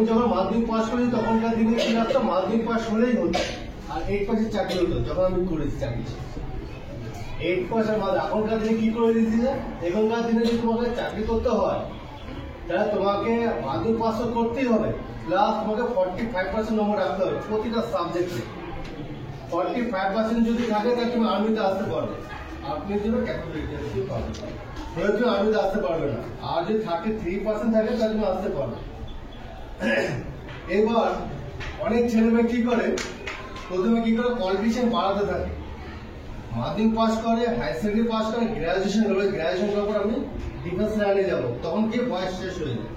যখন মাধ্যমিক পাস করেছি তখনকার দিনে কি লাগতো, মাধ্যমিক পাস হলেই হতো, আর 8 পাসের চাকরি হতো যখন আমি করেছি চাকরি। 8 পাসের মাধ্যমে এখনকার দিনে কি করে দিয়েছে, এখনকার দিনে যদি তোমাকে চাকরি করতে হয় তাহলে তোমাকে মাধ্যমিক পাস করতেই হবে, প্লাস তোমাকে 45% নম্বর রাখতে হবে প্রতিটা সাবজেক্টে। 45% যদি থাকে তাহলে তুমি আর্মিতে আসতে পারবে, আপনি জন্য ক্যাপাবিলিটি পাবে, তাহলে তুমি আর্মিতে আসতে পারবে না। আর যদি 33% থাকে তাহলে তুমি আসতে পারবে। এবার অনেক ছেলে মেয়ে কি করে, প্রথমে কি করে কোয়ালিফিকেশন বাড়াতে থাকে, মাধ্যমিক পাস করে, হায়ার সেকেন্ডারি পাস করে, গ্রাজুয়েশন করবে, গ্রাজুয়েশন করার পর আমি ডিফেন্স লাইনে যাবো, তখন কি বয়স শেষ হয়ে যায়।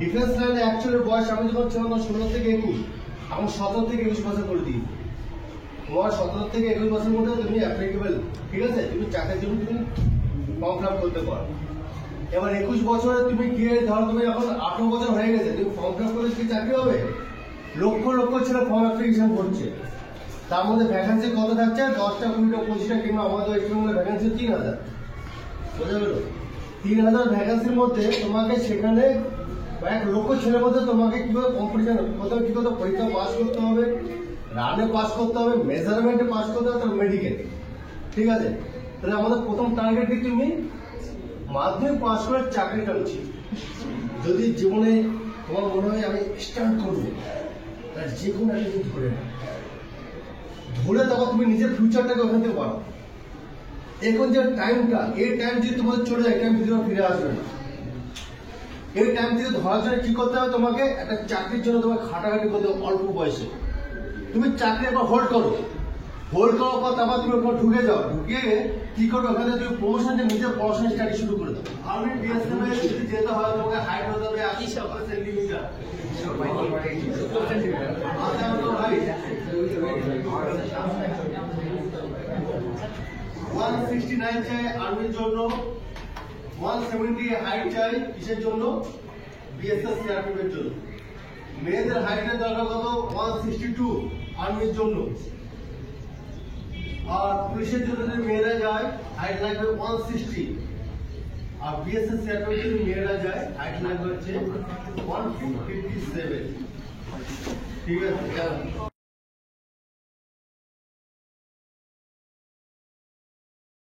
ডিফেন্স লাইনে অ্যাকচুয়ালি বয়স আমি যখন ছিলাম 16 থেকে 21, আমি 17 থেকে 21 বছর করে দিই। তোমার 17 থেকে 21 বছর মধ্যে তুমি অ্যাপ্লিকেবল, ঠিক আছে, তুমি চাকরির জন্য তুমি ফর্ম ফিল আপ করতে পারো। এবার 21 বছরে তুমি গিয়ে ধরো তুমি এখন 18 বছর হয়ে গেছে, তুমি ফর্ম ফিল আপ করলে কি চাকরি হবে? লক্ষ লক্ষ ছেলে ফর্ম অ্যাপ্লিকেশন করছে, তার মধ্যে ভ্যাকেন্সি কত থাকছে, 10টা 20টা 25টা, কিংবা আমাদের এখানে ভ্যাকেন্সি 3000। বোঝা গেল? 3000 ভ্যাকেন্সির মধ্যে তোমাকে সেখানে 1 লক্ষ ছেলের মধ্যে তোমাকে কিভাবে কম্পিটিশন, প্রথমে কি করতে, পরীক্ষা পাস করতে হবে, রানে পাস করতে হবে, মেজারমেন্টে পাস করতে হবে, তারপর মেডিকেল, ঠিক আছে। তাহলে আমাদের প্রথম টার্গেট কি, তুমি মাধ্যমিক পাস করে চাকরিটা উচিত। যদি জীবনে তোমার মনে হয় আমি স্টার্ট করবো, তার যে কোনো একটা তুমি ধরে তখন তুমি নিজের ফিউচারটাকে ওখান থেকে বাড়ো। এখন যে টাইমটা, এই টাইম যদি তোমাদের চলে যায়, টাইম যদি ফিরে আসবে না। এই টাইম থেকে ধরার জন্য কি করতে হবে, তোমাকে একটা চাকরির জন্য তোমাকে খাটাখাটি করতে হবে অল্প বয়সে। তুমি চাকরি একবার হোল্ড করো, হোল্ড করার পর তারপর তুমি ওখানে ঢুকে যাও, ঢুকে কি করবে, ওখানে তুমি প্রমোশন যে নিজের পড়াশোনা স্টাডি শুরু করে দাও। আর্মি বিএসএফ এ যদি যেতে হয় তোমাকে হাইট হতে হবে 80 সেন্টিমিটার। 169 চাই আর্মির জন্য, 170 হাইট চাই কিসের জন্য, বিএসএফ সিআরপিএফ এর জন্য। মেয়েদের হাইটের দরকার কত, 162 আর্মির জন্য। আর পুলিশের জন্য যদি মেয়েরা যায় হাইট লাগবে 160, আর বিএসএফ সিআরপিএফ যদি মেয়েরা যায় হাইট লাগবে হচ্ছে 157। ঠিক আছে।